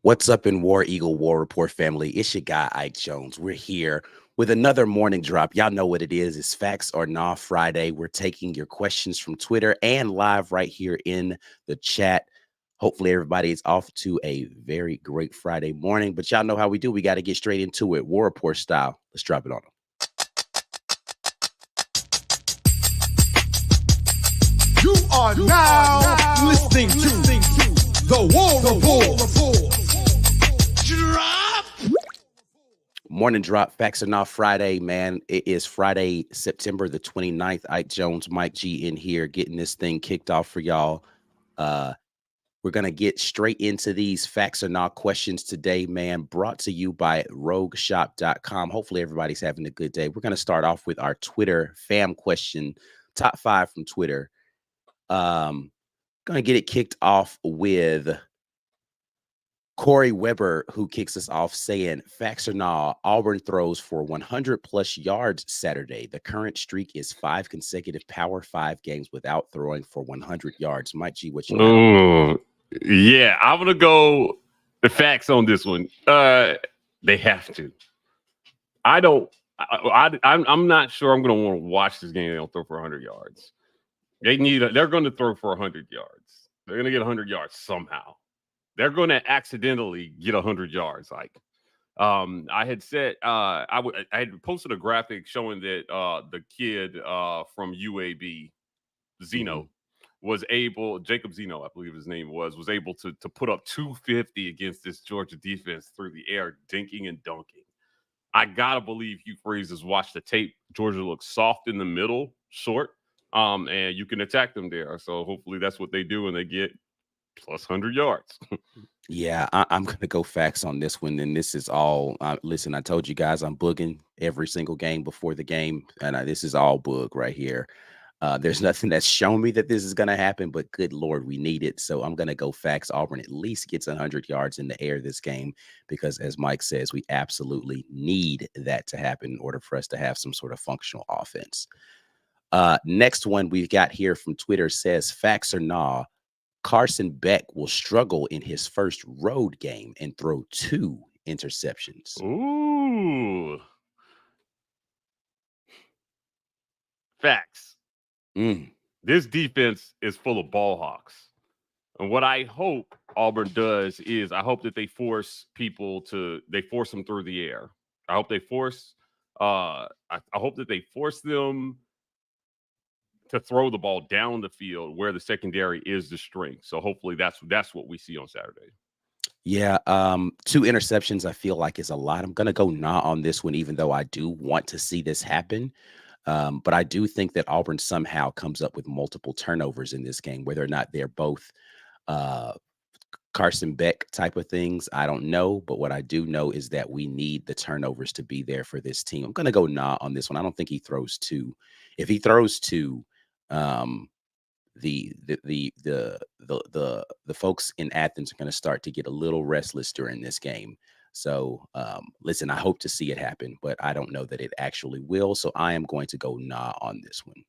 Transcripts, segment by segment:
What's up in War Eagle War Report family? It's your guy, Ike Jones. We're here with another morning drop. Y'all know what it is. It's Facts or Nah Friday. We're taking your questions from Twitter and live right here in the chat. Hopefully everybody is off to a very great Friday morning. But y'all know how we do. We got to get straight into it. War Report style. Let's drop it on them. You are now listening to the War Report. Drop. Morning drop, Facts or Not Friday, man. It is Friday, September the 29th. Ike Jones, Mike G in here getting this thing kicked off for y'all. We're going to get straight into these Facts or Not questions today, man, brought to you by rogueshop.com. Hopefully everybody's having a good day. We're going to start off with our Twitter fam question, top 5 from Twitter. Going to get it kicked off with Corey Weber, who kicks us off saying, Facts or Nah, Auburn throws for 100 plus yards Saturday. The current streak is 5 consecutive Power 5 games without throwing for 100 yards. Mike G, what you got? Yeah, I'm going to go the facts on this one. They have to. I'm not sure I'm going to want to watch this game. They don't throw for 100 yards. They're going to throw for 100 yards. They're going to get 100 yards somehow. They're going to accidentally get 100 yards. Like I had said, I had posted a graphic showing that the kid from UAB, Zeno, was able, Jacob Zeno, I believe his name was able to put up 250 against this Georgia defense through the air, dinking and dunking. I gotta believe Hugh Freeze watched the tape. Georgia looks soft in the middle, short, and you can attack them there. So hopefully that's what they do, and they get plus 100 yards. Yeah, I'm going to go facts on this one. And this is all, listen, I told you guys I'm booging every single game before the game. And this is all boog right here. There's nothing that's shown me that this is going to happen, but good Lord, we need it. So I'm going to go facts. Auburn at least gets 100 yards in the air this game, because as Mike says, we absolutely need that to happen in order for us to have some sort of functional offense. Next one we've got here from Twitter says, Facts or Nah, Carson Beck will struggle in his first road game and throw 2 interceptions. Ooh. Facts. This defense is full of ball hawks. And what I hope Auburn does is I hope that they force them through the air. I hope they force I hope that they force them to throw the ball down the field where the secondary is the strength. So hopefully that's what we see on Saturday. Yeah, 2 interceptions I feel like is a lot. I'm going to go nah on this one, even though I do want to see this happen. But I do think that Auburn somehow comes up with multiple turnovers in this game, whether or not they're both Carson Beck type of things. I don't know. But what I do know is that we need the turnovers to be there for this team. I'm going to go nah on this one. I don't think he throws 2. If he throws 2, the folks in Athens are going to start to get a little restless during this game. So listen, I hope to see it happen, but I don't know that it actually will. So I am going to go nah on this one.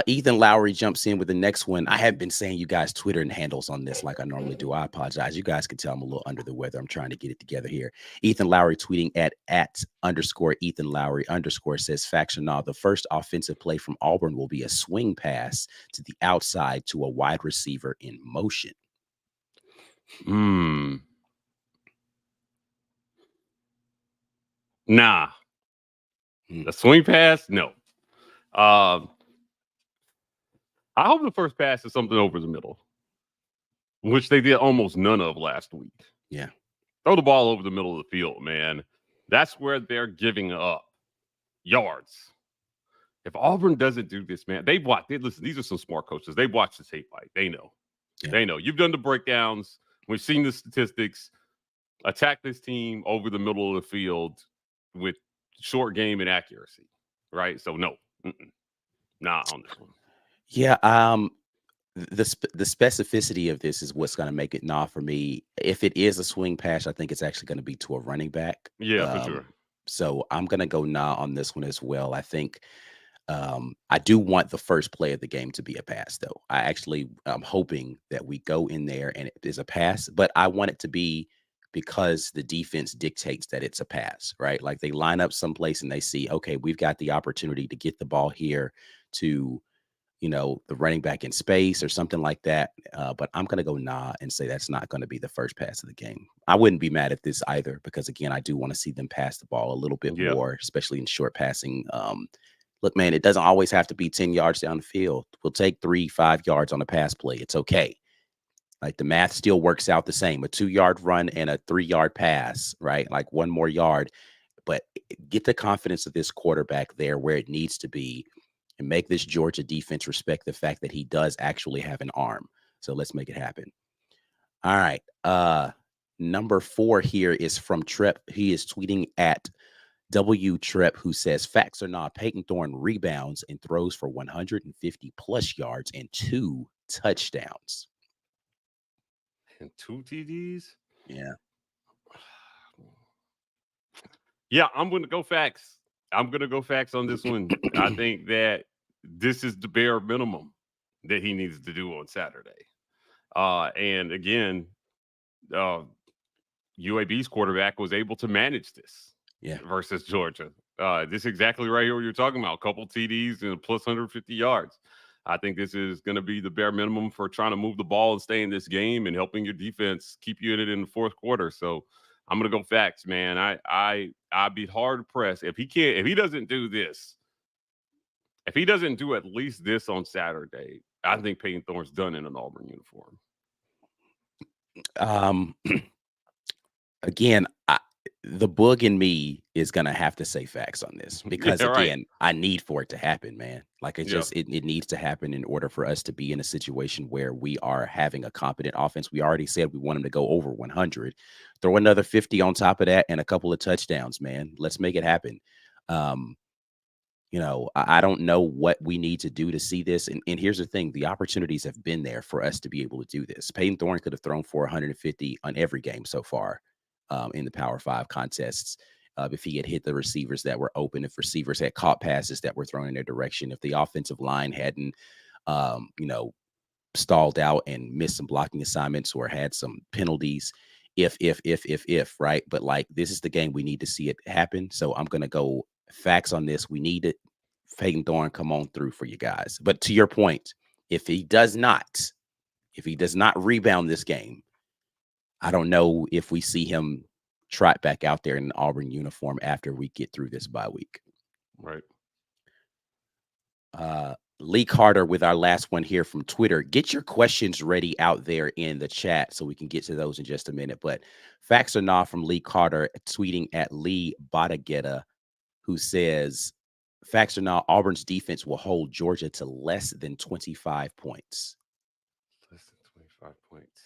Ethan Lowry jumps in with the next one. I have been saying you guys Twitter and handles on this like I normally do. I apologize. You guys can tell I'm a little under the weather. I'm trying to get it together here. Ethan Lowry tweeting at @_Ethan Lowry_ says, Facts or Nah, the first offensive play from Auburn will be a swing pass to the outside to a wide receiver in motion. Nah. The swing pass? No. I hope the first pass is something over the middle, which they did almost none of last week. Yeah. Throw the ball over the middle of the field, man. That's where they're giving up yards. If Auburn doesn't do this, man, listen, these are some smart coaches. They watch the tape like they know. Yeah. They know. You've done the breakdowns. We've seen the statistics. Attack this team over the middle of the field with short game and accuracy, right? So no, nah on this one. Yeah, the specificity of this is what's going to make it nah for me. If it is a swing pass, I think it's actually going to be to a running back. Yeah, for sure. So I'm going to go nah on this one as well. I think I do want the first play of the game to be a pass, though. I'm hoping that we go in there and it is a pass, but I want it to be because the defense dictates that it's a pass, right? Like they line up someplace and they see, okay, we've got the opportunity to get the ball here to, the running back in space or something like that. But I'm going to go nah and say that's not going to be the first pass of the game. I wouldn't be mad at this either because, again, I do want to see them pass the ball a little bit Yeah. more, especially in short passing. Look, man, it doesn't always have to be 10 yards down the field. We'll take 3-5 yards on a pass play. It's okay. Like the math still works out the same. A 2-yard run and a 3-yard pass, right? Like one more yard. But get the confidence of this quarterback there where it needs to be and make this Georgia defense respect the fact that he does actually have an arm. So let's make it happen. All right. Number 4 here is from Trip. He is tweeting at W Trip, who says, facts or not, Peyton Thorne rebounds and throws for 150 plus yards and 2 touchdowns. And 2 TDs? Yeah. Yeah, I'm going to go facts. I'm going to go facts on this one. I think that this is the bare minimum that he needs to do on Saturday. And again, UAB's quarterback was able to manage this versus Georgia. This is exactly right here what you're talking about. A couple TDs and plus 150 yards. I think this is going to be the bare minimum for trying to move the ball and stay in this game and helping your defense keep you in it in the fourth quarter. So I'm going to go facts, man. I'd be hard pressed if he doesn't do this. If he doesn't do at least this on Saturday, I think Peyton Thorne's done in an Auburn uniform. Again, the boog in me is gonna have to say facts on this because again, I need for it to happen, man. Like it needs to happen in order for us to be in a situation where we are having a competent offense. We already said we want him to go over 100. Throw another 50 on top of that and a couple of touchdowns, man. Let's make it happen. I don't know what we need to do to see this. And here's the thing. The opportunities have been there for us to be able to do this. Peyton Thorne could have thrown for 150 on every game so far in the Power 5 contests. If he had hit the receivers that were open, if receivers had caught passes that were thrown in their direction, if the offensive line hadn't, stalled out and missed some blocking assignments or had some penalties, if, right? But like, this is the game we need to see it happen. So I'm going to go facts on this. We need it. Peyton Thorne, come on through for you guys. But to your point, if he does not rebound this game, I don't know if we see him trot back out there in an Auburn uniform after we get through this bye week. Right. Lee Carter with our last one here from Twitter. Get your questions ready out there in the chat so we can get to those in just a minute. But facts or not from Lee Carter tweeting at Lee Badageta, who says, facts or not, Auburn's defense will hold Georgia to less than 25 points. Less than 25 points.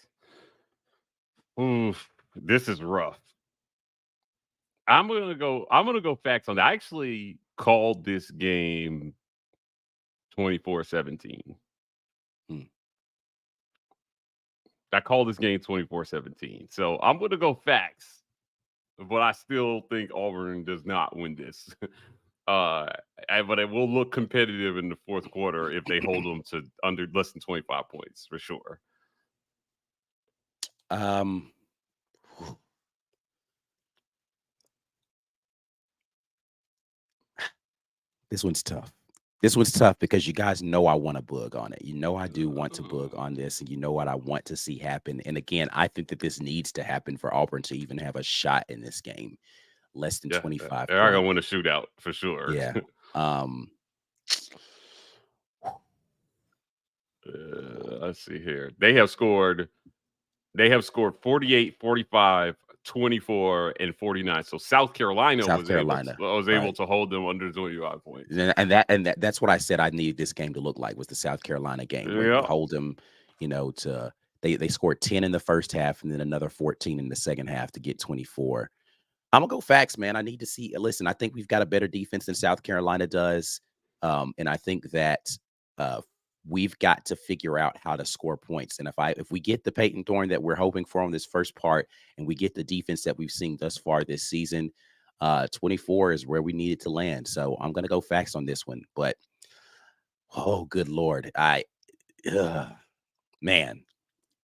Oof, this is rough. I'm gonna go facts on that. I actually called this game 24-17. I called this game 24-17. So I'm gonna go facts, but I still think Auburn does not win this. But it will look competitive in the fourth quarter if they hold them to under less than 25 points for sure. This one's tough. This one's tough because you guys know I want to bug on it. You know I do want to bug on this, and you know what I want to see happen. And again, I think that this needs to happen for Auburn to even have a shot in this game. Less than 25. They're gonna win a shootout for sure. Yeah. Let's see here. They have scored 48, 45, 24, and 49. So South Carolina was able to hold them under 25 points. And that's what I said I needed this game to look like, was the South Carolina game. Where you hold them, to they scored 10 in the first half and then another 14 in the second half to get 24. I'm gonna go facts, man. I need to see. Listen, I think we've got a better defense than South Carolina does, and I think that we've got to figure out how to score points. And if we get the Peyton Thorne that we're hoping for on this first part, and we get the defense that we've seen thus far this season, 24 is where we needed to land. So I'm gonna go facts on this one. But Oh, good Lord. Uh, man,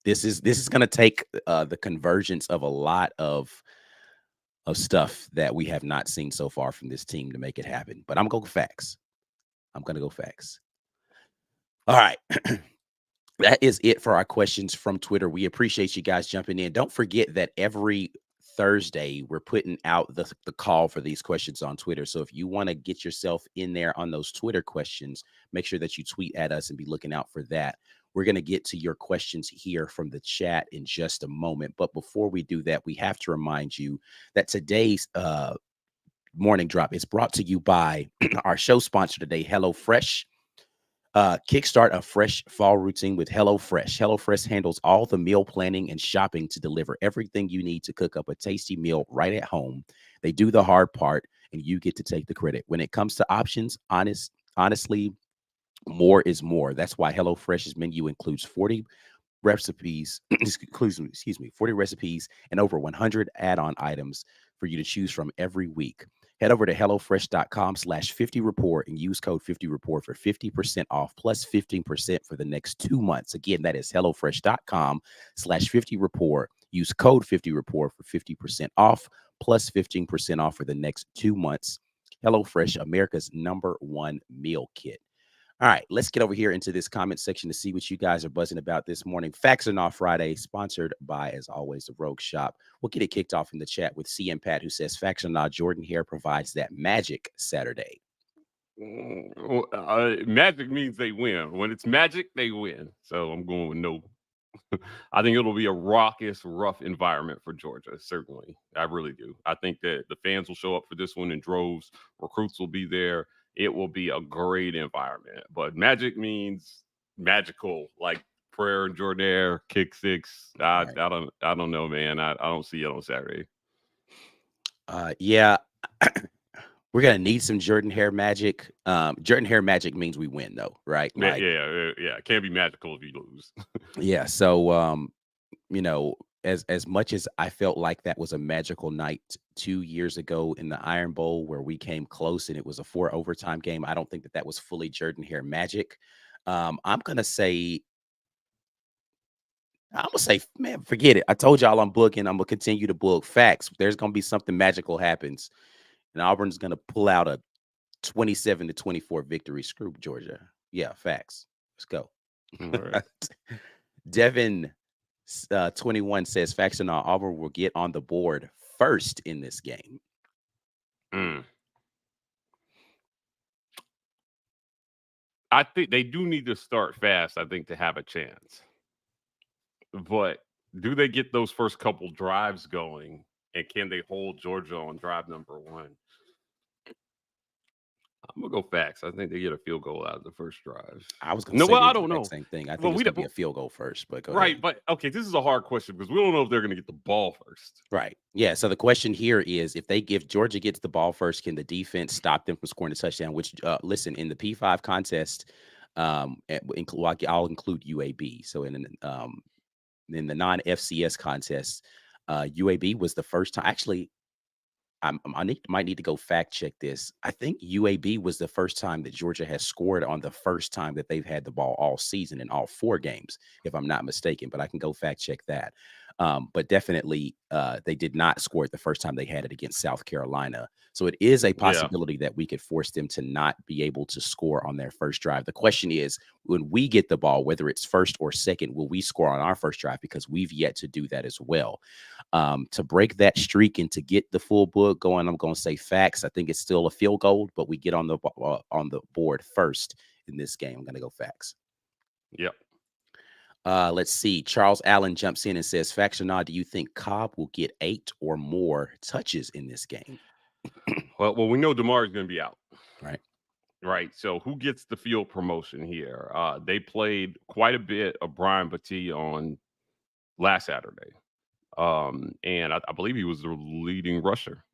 this is going to take the convergence of a lot of stuff that we have not seen so far from this team to make it happen. But I'm going to go facts. I'm going to go facts. All right. That is it for our questions from Twitter. We appreciate you guys jumping in. Don't forget that every Thursday we're putting out the call for these questions on Twitter. So if you want to get yourself in there on those Twitter questions, make sure that you tweet at us and be looking out for that. We're going to get to your questions here from the chat in just a moment. But before we do that, we have to remind you that today's morning drop is brought to you by our show sponsor today, HelloFresh. Kickstart a fresh fall routine with HelloFresh. HelloFresh handles all the meal planning and shopping to deliver everything you need to cook up a tasty meal right at home. They do the hard part, and you get to take the credit. When it comes to options, honestly, more is more. That's why HelloFresh's menu includes 40 recipes, excuse me, 40 recipes and over 100 add-on items for you to choose from every week. Head over to HelloFresh.com/50report and use code 50report for 50% off plus 15% for the next 2 months. Again, that is HelloFresh.com/50report. Use code 50report for 50% off plus 15% off for the next 2 months. HelloFresh, America's #1 meal kit. All right, let's get over here into this comment section to see what you guys are buzzing about this morning. Facts are Not Friday, sponsored by, as always, the Rogue Shop. We'll get it kicked off in the chat with CM Pat, who says Facts are Not Jordan Hare provides that magic Saturday. Magic means they win. When it's magic, they win. So I'm going with no. I think it'll be a raucous, rough environment for Georgia. Certainly, I really do. I think that the fans will show up for this one in droves. Recruits will be there. It will be a great environment. But magic means magical, like Prayer and Jordan, kick six. Right. I don't know, man. I don't see it on Saturday. Yeah. We're gonna need some Jordan Hare magic. Jordan Hare magic means we win, though, right? Like, yeah. It can't be magical if you lose. Yeah. So, as much as I felt like that was a magical night 2 years ago in the Iron Bowl where we came close and it was a 4 overtime game, I don't think that was fully Jordan Hare magic. I'm gonna say, man, forget it. I told y'all I'm booking. I'm gonna continue to book. Facts. There's gonna be something magical happens, and Auburn's gonna pull out a 27-24 victory. Screw Georgia. Yeah, facts. Let's go. Right. Devin 21 says facts and all, Auburn will get on the board first in this game. I think they do need to start fast, I think, to have a chance. But do they get those first couple drives going? And can they hold Georgia on drive number 1? I'm gonna go facts. I think they get a field goal out of the first drive. I was gonna say I the don't know. same thing. I think it's gonna be a field goal first, but go right. ahead. But okay, this is a hard question because we don't know if they're gonna get the ball first. Right. Yeah. So the question here is, if Georgia gets the ball first, can the defense stop them from scoring a touchdown? Which, listen, in the P5 contest, I'll include UAB. So in the non-FCS contest, UAB was the first time. Actually, might need to go fact check this. I think UAB was the first time that Georgia has scored on the first time that they've had the ball all season in all 4 games, if I'm not mistaken. But I can go fact check that. But definitely, they did not score it the first time they had it against South Carolina. So it is a possibility that we could force them to not be able to score on their first drive. The question is, when we get the ball, whether it's first or second, will we score on our first drive? Because we've yet to do that as well. To break that streak and to get the full book going, I'm going to say facts. I think it's still a field goal, but we get on the board first in this game. I'm going to go facts. Yep. Let's see. Charles Allen jumps in and says, facts or not, do you think Cobb will get 8 or more touches in this game? Well, we know DeMar is going to be out. Right. So who gets the field promotion here? They played quite a bit of Brian Battie on last Saturday. And I believe he was the leading rusher.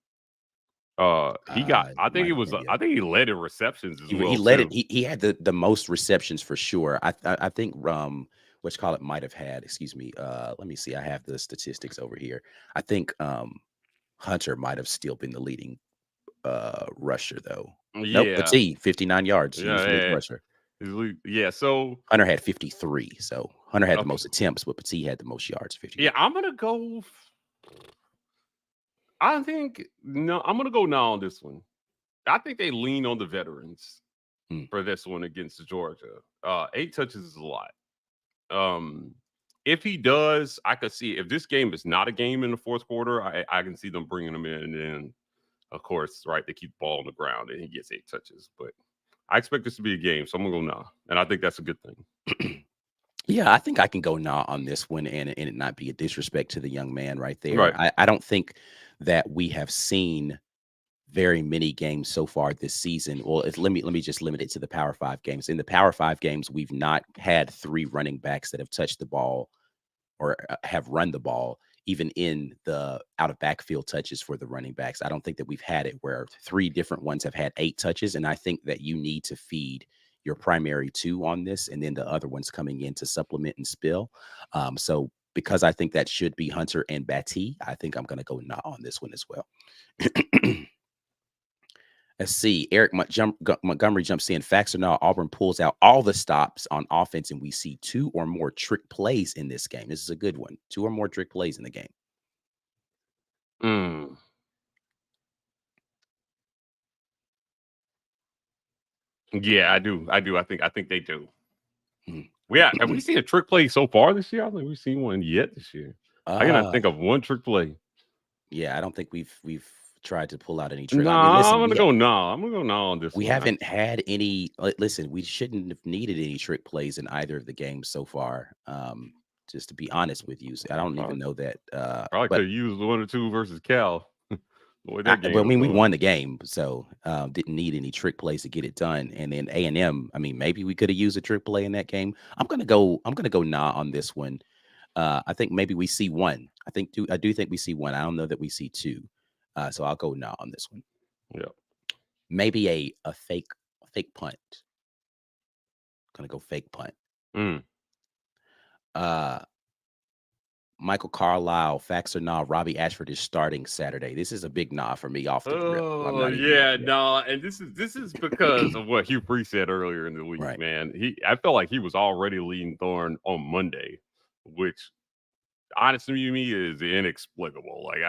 He got, I think he led in receptions as well. He led it. He had the most receptions for sure. I think it might have had, excuse me. Let me see. I have the statistics over here. I think Hunter might have still been the leading rusher though. Yeah. Nope, Battie, 59 yards. He was the leading rusher. Yeah. So Hunter had 53. So Hunter had the okay. most attempts, but Petit had the most yards, Yeah, 53. I'm gonna go. I think no. I'm gonna go now on this one. I think they lean on the veterans Hmm. for this one against Georgia. 8 touches is a lot. Um, if he does, I could see if this game is not a game in the fourth quarter, I can see them bringing him in. And then, of course, right, they keep the ball on the ground and he gets 8 touches. But I expect this to be a game, so I'm gonna go now, and I think that's a good thing. Yeah, I think I can go nah on this one and it not be a disrespect to the young man right there. Right. I don't think that we have seen very many games so far this season. Well, let me just limit it to the Power Five games. In the Power Five games, we've not had three running backs that have touched the ball or have run the ball, even in the out of backfield touches for the running backs. I don't think that we've had it where three different ones have had 8 touches. And I think that you need to feed your primary two on this, and then the other ones coming in to supplement and spill. So because I think that should be Hunter and Batty, I think I'm going to go nah on this one as well. Let's see. Montgomery jumps in. Facts or not, Auburn pulls out all the stops on offense, and we see two or more trick plays in this game. This is a good one. Two or more trick plays in the game. Mm. Yeah, I do. I think they do. Mhm. Have we seen a trick play so far this year? I don't think we've seen one yet this year. I cannot uh, think of one trick play. yeah, I don't think we've tried to pull out any trick. I mean, Nah, listen, I'm gonna go now on this we one. haven't had any. Listen, we shouldn't have needed any trick plays in either of the games so far. Just to be honest with you, so I don't even Probably, know that. probably But could have used 1 or 2 versus Cal. The way that But game I was mean, we going. won the game, so didn't need any trick plays to get it done. And then A&M, I mean, maybe we could have used a trick play in that game. I'm gonna go. I'm gonna go nah on this one. I think maybe we see one. I do think we see one. I don't know that we see two. So I'll go nah on this one. Yeah. Maybe a fake punt. Gonna go fake punt. Mm. Uh, Michael Carlisle, facts or nah, Robbie Ashford is starting Saturday. This is a big nah for me off the rip. I'm Oh not even gonna. yeah, Yeah. no, and this is because of what Hugh Freeze said earlier in the week, Right. man. I felt like he was already leading Thorne on Monday, which honestly to me is inexplicable. Like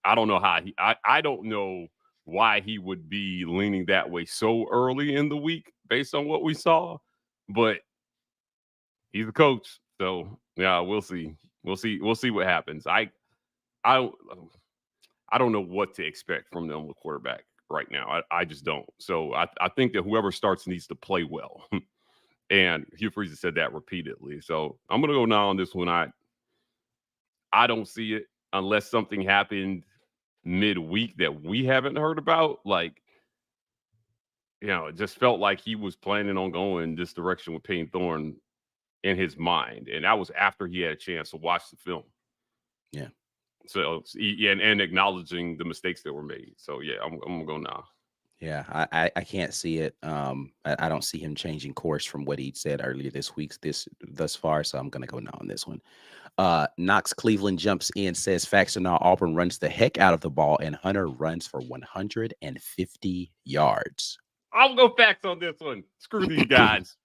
I don't know how I don't know why he would be leaning that way so early in the week based on what we saw, but he's a coach, so yeah, we'll see. We'll see what happens. I don't I don't know what to expect from them with quarterback right now. I just don't. So I think that whoever starts needs to play well. And Hugh Freeze has said that repeatedly. So I'm gonna go now on this one. I don't see it unless something happened midweek that we haven't heard about. Like, it just felt like he was planning on going this direction with Payne Thorne in his mind. And that was after he had a chance to watch the film. Yeah. So and acknowledging the mistakes that were made. So yeah, I'm gonna go now. Yeah, I can't see it. I don't see him changing course from what he said earlier this week, thus far. So I'm gonna go now on this one. Knox Cleveland jumps in, says facts or not, Auburn runs the heck out of the ball, and Hunter runs for 150 yards. I'll go facts on this one. Screw these guys.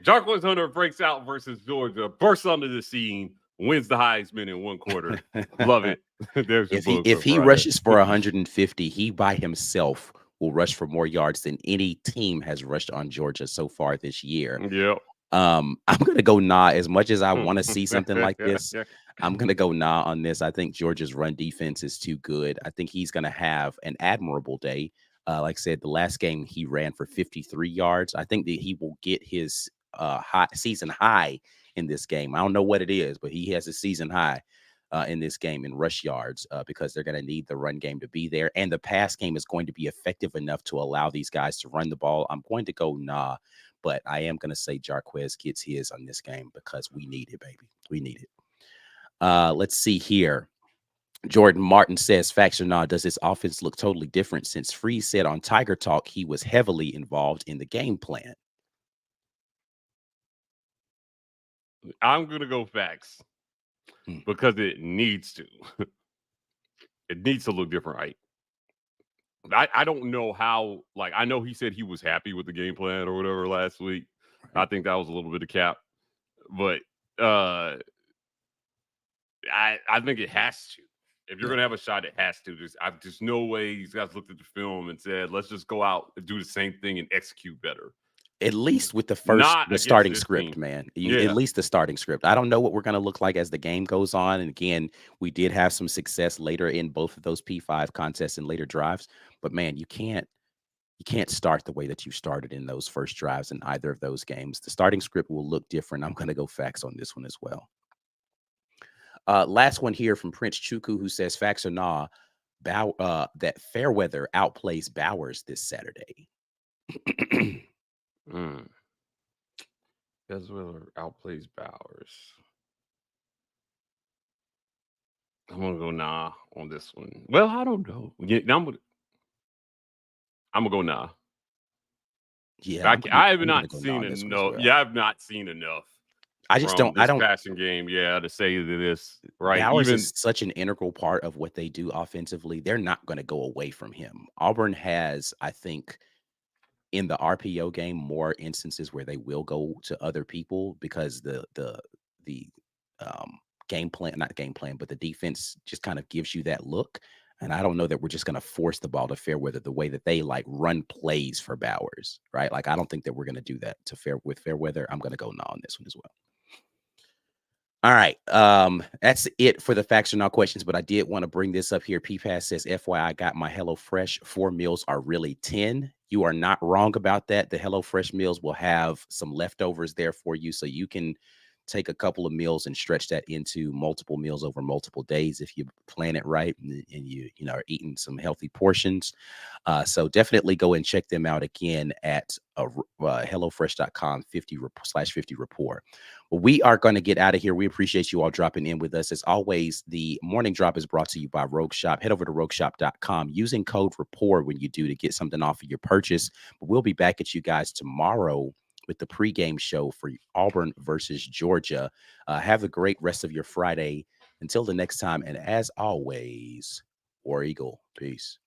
Jarquez Hunter breaks out versus Georgia, bursts onto the scene, wins the Heisman in 1 quarter. Love it. There's your book If for he Friday. rushes for 150, he by himself will rush for more yards than any team has rushed on Georgia so far this year. Yep. I'm gonna go nah. As much as I want to see something like this, I'm gonna go nah on this. I think Georgia's run defense is too good. I think he's gonna have an admirable day. Like I said, the last game he ran for 53 yards. I think that he will get his season high in this game. I don't know what it is, but he has a season high in this game in rush yards because they're going to need the run game to be there, and the pass game is going to be effective enough to allow these guys to run the ball. I'm going to go nah, but I am going to say Jarquez gets his on this game because we need it, baby. We need it. Let's see here. Jordan Martin says, facts or not, does this offense look totally different since Freeze said on Tiger Talk he was heavily involved in the game plan? I'm gonna go facts Hmm. because it needs to. It needs to look different, right? I don't know how. Like, I know he said he was happy with the game plan or whatever last week. I Right. think that was a little bit of cap, but uh, I think it has to. If you're Yeah. gonna have a shot, it has to. There's no way these guys looked at the film and said, "Let's just go out and do the same thing and execute better." At least with Not the against starting this script, team. man. At Yeah, least the starting script. I don't know what we're gonna look like as the game goes on. And again, we did have some success later in both of those P5 contests and later drives. But man, you can't start the way that you started in those first drives in either of those games. The starting script will look different. I'm gonna go facts on this one as well. Last one here from Prince Chuku, who says facts or nah, that Fairweather outplays Bowers this Saturday. mm. Ezra outplays Bowers. I'm gonna go nah on this one. Well, I don't know. Yeah, I'm gonna go nah. Yeah, I have I'm gonna not go nah seen on this one as enough. well. Yeah, I've not seen enough I just from don't. I this don't. passing game. Yeah, to say that this right. Bowers Even is such an integral part of what they do offensively. They're not going to go away from him. Auburn has, I think, in the RPO game, more instances where they will go to other people because the um, game plan, not game plan, but the defense just kind of gives you that look. And I don't know that we're just going to force the ball to Fairweather the way that they like run plays for Bowers, right? Like I don't think that we're going to do that with Fairweather. I'm going to go no on this one as well. All right. That's it for the facts or not questions, but I did want to bring this up here. PPass says, FYI, I got my HelloFresh. 4 meals are really 10. You are not wrong about that. The HelloFresh meals will have some leftovers there for you, so you can take a couple of meals and stretch that into multiple meals over multiple days if you plan it right and you know are eating some healthy portions. So definitely go and check them out again at HelloFresh.com /50 report. Well, we are going to get out of here. We appreciate you all dropping in with us. As always, the morning drop is brought to you by Rogue Shop. Head over to rogueshop.com using code REPORT when you do to get something off of your purchase. But we'll be back at you guys tomorrow with the pregame show for Auburn versus Georgia. Have a great rest of your Friday. Until the next time. And as always, War Eagle. Peace.